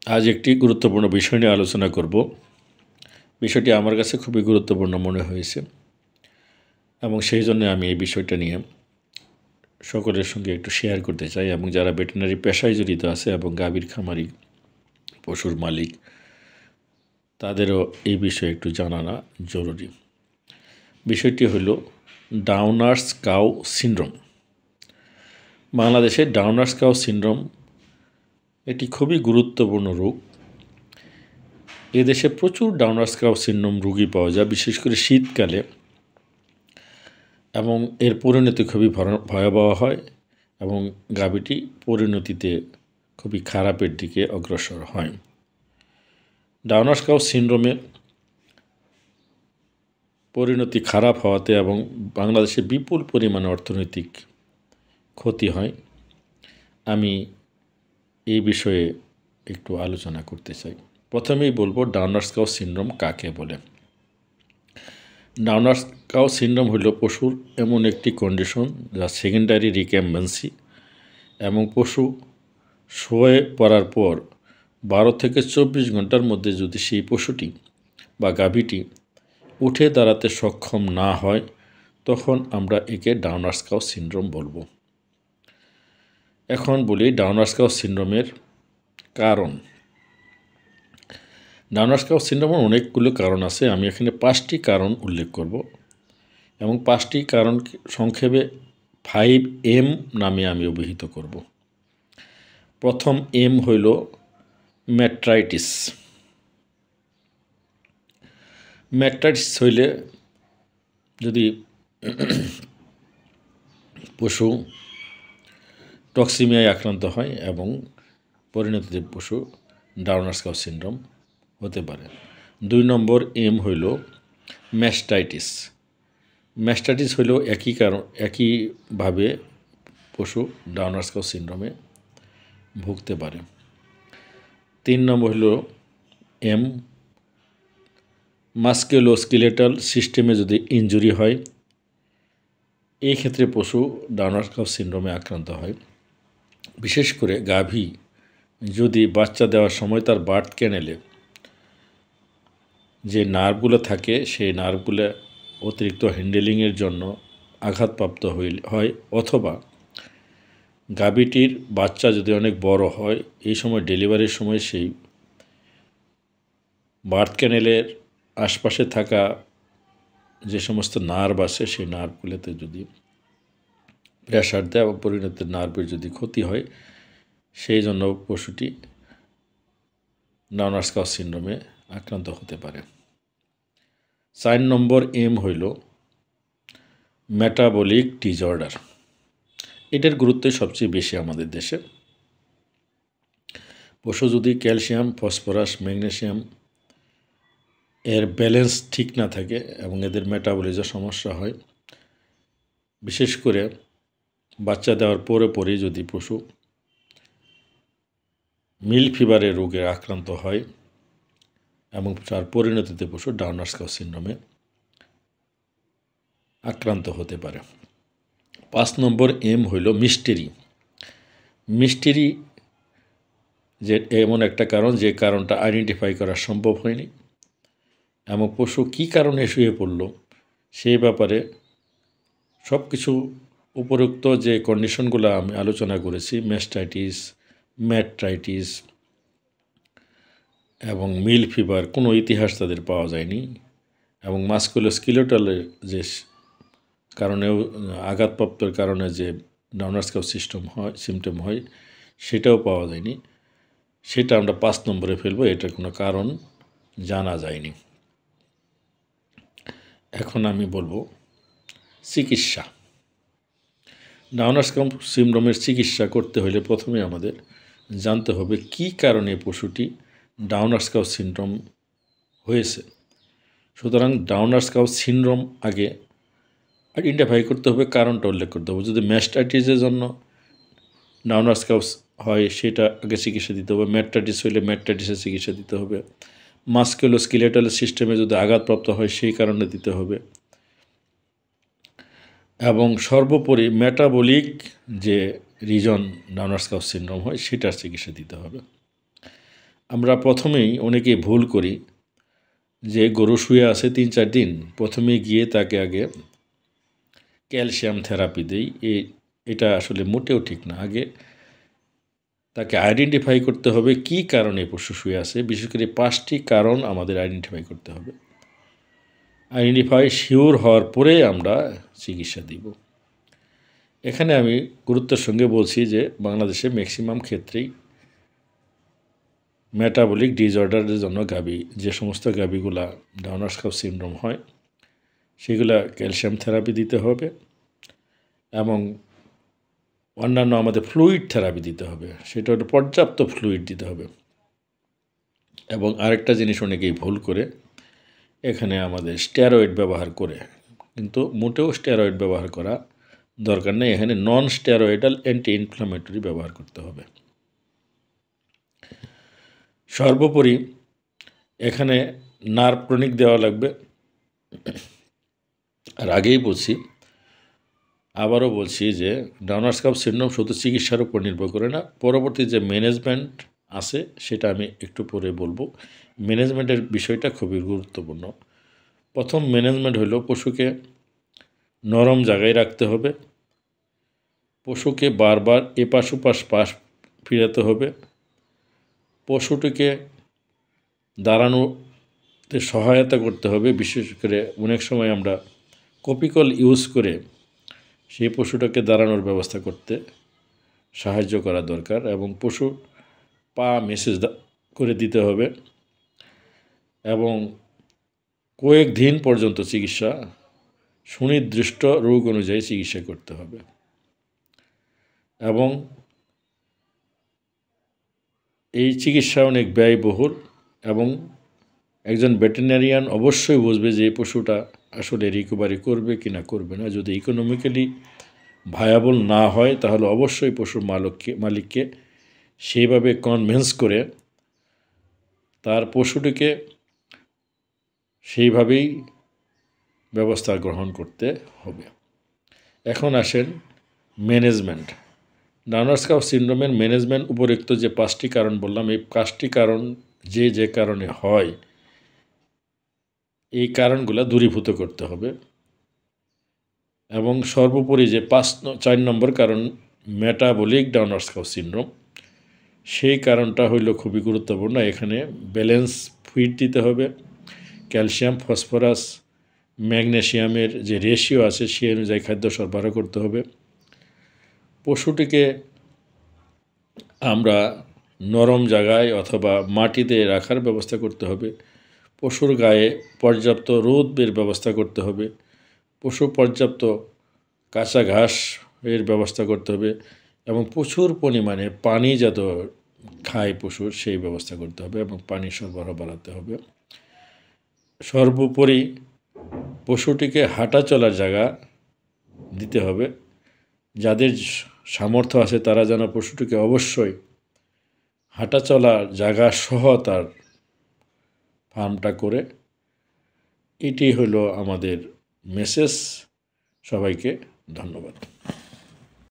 আজ একটি গুরুত্বপূর্ণ বিষয় নিয়ে আলোচনা করব। বিষয়টি আমার কাছে খুবই গুরুত্বপূর্ণ মনে হয়েছে এবং সেই জন্য আমি এই বিষয়টা নিয়ে সকলের সঙ্গে একটু শেয়ার করতে চাই এবং যারা ভেটেরিনারি পেশায় জড়িত আছে এবং গাভীর খামারি পশুর মালিক তাদেরও এই বিষয়ে একটু জানানো জরুরি। বিষয়টি হলো ডাউনার্স কাউ সিনড্রোম। বাংলাদেশে ডাউনার্স কাউ সিনড্রোম এটি খুবই গুরুত্বপূর্ণ রোগ। এদেশে প্রচুর ডাউনার্স কাউ সিনড্রোম রোগী পাওয়া যায়, বিশেষ করে শীতকালে, এবং এর পরিণতি খুবই ভয়াবহ হয় এবং গাভীটি পরিণতিতে খুবই খারাপের দিকে অগ্রসর হয়। ডাউনার্স কাউ সিনড্রোমে পরিণতি খারাপ হওয়াতে এবং বাংলাদেশে বিপুল পরিমাণে অর্থনৈতিক ক্ষতি হয়। আমি এই বিষয়ে একটু আলোচনা করতে চাই। প্রথমেই বলবো ডাউনার্স কাউ সিনড্রোম কাকে বলে। ডাউনার্স কাউ সিনড্রোম হল পশুর এমন একটি কন্ডিশন যা সেকেন্ডারি রিক্যাম্বেন্সি এবং পশু শুয়ে পড়ার পর 12 থেকে 24 ঘন্টার মধ্যে যদি সেই পশুটি বা গাভীটি উঠে দাঁড়াতে সক্ষম না হয় তখন আমরা একে ডাউনার্স কাউ সিনড্রোম বলবো। এখন বলি ডাউনার্স কাউ সিনড্রোমের কারণ। ডাউনার্স কাউ সিনড্রোমের অনেকগুলো কারণ আছে, আমি এখানে 5টি কারণ উল্লেখ করব এবং 5টি কারণ সংক্ষেপে 5M নামে আমি অভিহিত করব। প্রথম এম হইল ম্যাট্রাইটিস। ম্যাট্রাইটিস হইলে যদি পশু টক্সিমিয়ায় আক্রান্ত হয় এবং পরিণতিতে পশু ডাউনার্স কাউ সিনড্রোম হতে পারে। 2 নম্বর এম হইল ম্যাস্টাইটিস। ম্যাস্টাইটিস হইল একইভাবে পশু ডাউনার্স কাউ সিনড্রোমে ভুগতে পারে। 3 নম্বর হইল এম মাস্কুলোস্কেলেটাল সিস্টেমে যদি ইনজুরি হয়, এই ক্ষেত্রে পশু ডাউনার্স কাউ সিনড্রোমে আক্রান্ত হয়। বিশেষ করে গাভী যদি বাচ্চা দেওয়ার সময় তার বার্থ ক্যানেলে যে নার্ভগুলো থাকে সেই নার্ভগুলো অতিরিক্ত হ্যান্ডেলিংয়ের জন্য আঘাতপ্রাপ্ত হয়, অথবা গাভীটির বাচ্চা যদি অনেক বড় হয়, এই সময় ডেলিভারির সময় সেই বার্থ ক্যানেলের আশপাশে থাকা যে সমস্ত নার্ভ আছে সেই নার্ভগুলোতে যদি প্রেশার দেয় এবং পরিণতিতে নার্ভের যদি ক্ষতি হয়, সেই জন্য পশুটি ডাউনার্স কাউ সিনড্রোমে আক্রান্ত হতে পারে। 4 নম্বর এম হইল মেটাবলিক ডিসঅর্ডার। এটার গুরুত্ব সবচেয়ে বেশি আমাদের দেশে। পশু যদি ক্যালসিয়াম, ফসফরাস, ম্যাগনেসিয়াম এর ব্যালেন্স ঠিক না থাকে এবং এদের মেটাবলিজমের সমস্যা হয়, বিশেষ করে বাচ্চা দেওয়ার পরে যদি পশু মিল ফিভারের রোগে আক্রান্ত হয় এবং তার পরিণতিতে পশু ডাউনার্স কাউ সিনড্রোমে আক্রান্ত হতে পারে। 5 নম্বর এম হইল মিস্টেরি। মিস্টেরি যে এমন একটা কারণ যে কারণটা আইডেন্টিফাই করা সম্ভব হয়নি এবং পশু কী কারণে শুয়ে পড়ল সেই ব্যাপারে সব কিছু উপরোক্ত যে কন্ডিশনগুলো আমি আলোচনা করেছি, ম্যাস্টাইটিস, ম্যাট্রাইটিস এবং মিল ফিভার, কোনো ইতিহাস তাদের পাওয়া যায়নি এবং মাস্কুলোস্কেলেটালের যে কারণেও আঘাতপ্রাপ্তর কারণে যে ডাউনার্স কাউ সিমটম হয় সেটাও পাওয়া যায়নি। সেটা আমরা 5 নম্বরে ফেলবো, এটার কোনো কারণ জানা যায়নি। এখন আমি বলবো চিকিৎসা। ডাউনার্স কাউ সিনড্রোমের চিকিৎসা করতে হলে প্রথমে আমাদের জানতে হবে কী কারণে পশুটি ডাউনার্স কাউ সিনড্রোম হয়েছে। সুতরাং ডাউনার্স কাউ সিনড্রোম আগে আইডেন্টিফাই করতে হবে, কারণটা উল্লেখ করতে হবে। যদি ম্যাস্টাইটিসের জন্য ডাউনার্স কাউ হয় সেটা আগে চিকিৎসা দিতে হবে। ম্যাট্রাইটিস হইলে ম্যাট্রাইটিসের চিকিৎসা দিতে হবে। মাস্কুলোস্কেলেটাল সিস্টেমে যদি আঘাতপ্রাপ্ত হয় সেই কারণে দিতে হবে এবং সর্বোপরি মেটাবলিক যে রিজন ডাউনার্স কাউ সিনড্রোম হয় সেটার চিকিৎসা দিতে হবে। আমরা প্রথমেই অনেকেই ভুল করি যে গরু শুয়ে আছে 3-4 দিন, প্রথমে গিয়ে তাকে আগে ক্যালসিয়াম থেরাপি দেই। এটা আসলে মোটেও ঠিক না। আগে তাকে আইডেন্টিফাই করতে হবে কী কারণে পশু শুয়ে আছে। বিশেষ করে 5টি কারণ আমাদের আইডেন্টিফাই করতে হবে। আইডেন্টিফাই শিওর হওয়ার পরে আমরা চিকিৎসা দিব। এখানে আমি গুরুত্বের সঙ্গে বলছি যে বাংলাদেশে ম্যাক্সিমাম ক্ষেত্রেই মেটাবলিক ডিসঅর্ডারের জন্য গাভী, যে সমস্ত গাভীগুলা ডাউনার্স কাপ সিনড্রোম হয়, সেগুলা ক্যালসিয়াম থেরাপি দিতে হবে এবং অন্যান্য আমাদের ফ্লুইড থেরাপি দিতে হবে। সেটা হলো পর্যাপ্ত ফ্লুইড দিতে হবে। এবং আরেকটা জিনিস অনেকেই ভুল করে, এখানে আমাদের স্টেরয়েড ব্যবহার করে, কিন্তু মোটেও স্টেরয়েড ব্যবহার করা দরকার নেই। এখানে নন স্টেরয়েডাল অ্যান্টি ইনফ্লামেটরি ব্যবহার করতে হবে। সর্বোপরি এখানে নার্ভ টনিক দেওয়া লাগবে। আর আগেই বলছি, আবারও বলছি যে ডাউনার্স কাপ সিনড্রোম শুধু চিকিৎসার উপর নির্ভর করে না, পরবর্তী যে ম্যানেজমেন্ট আছে সেটা আমি একটু পরে বলবো। ম্যানেজমেন্টের বিষয়টা খুবই গুরুত্বপূর্ণ। প্রথম ম্যানেজমেন্ট হলো পশুকে নরম জায়গায় রাখতে হবে, পশুকে বারবার এপাশ ওপাশ পাশ ফিরাতে হবে, পশুটিকে দাঁড়ানোতে সহায়তা করতে হবে। বিশেষ করে অনেক সময় আমরা কপিকল ইউজ করে সেই পশুটাকে দাঁড়ানোর ব্যবস্থা করতে সাহায্য করা দরকার এবং পশু পা মেসেজ করে দিতে হবে এবং কয়েক দিন পর্যন্ত চিকিৎসা, সুনির্দিষ্ট রোগ অনুযায়ী চিকিৎসা করতে হবে। এবং এই চিকিৎসা অনেক ব্যয়বহুল এবং একজন ভেটেরিনারিয়ান অবশ্যই বুঝবে যে এই পশুটা আসলে রিকভারি করবে কি না করবে না। যদি ইকোনমিক্যালি ভায়াবল না হয় তাহলে অবশ্যই পশুর মালিককে সেইভাবে কনভিন্স করে তার পশুটিকে সেইভাবেই ব্যবস্থা গ্রহণ করতে হবে। এখন আসেন ম্যানেজমেন্ট। ডাউনার্স কাপ সিনড্রোমের ম্যানেজমেন্ট উপরিক্ত যে 5টি কারণ বললাম, এই 5টি কারণ যে কারণে হয়, এই কারণগুলো দূরীভূত করতে হবে। এবং সর্বোপরি যে 4 নম্বর কারণ মেটাবলিক ডাউনার্স কাপ সিনড্রোম, সেই কারণটা হইল খুবই গুরুত্বপূর্ণ। এখানে ব্যালেন্স ফিড দিতে হবে, ক্যালসিয়াম, ফসফরাস, ম্যাগনেসিয়ামের যে রেশিও আছে সেই অনুযায়ী খাদ্য সরবরাহ করতে হবে। পশুটিকে আমরা নরম জায়গায় অথবা মাটিতে রাখার ব্যবস্থা করতে হবে। পশুর গায়ে পর্যাপ্ত রোদের ব্যবস্থা করতে হবে। পশু পর্যাপ্ত কাঁচা ঘাস এর ব্যবস্থা করতে হবে এবং প্রচুর পরিমাণে পানি যত খায় পশুর সেই ব্যবস্থা করতে হবে এবং পানি সরবরাহ বাড়াতে হবে। সর্বোপরি পশুটিকে হাঁটা চলার জায়গা দিতে হবে। যাদের সামর্থ্য আছে তারা যেন পশুটিকে অবশ্যই হাঁটা চলার জায়গা সহ তার ফার্মটা করে। এটি হলো আমাদের মেসেজ। সবাইকে ধন্যবাদ।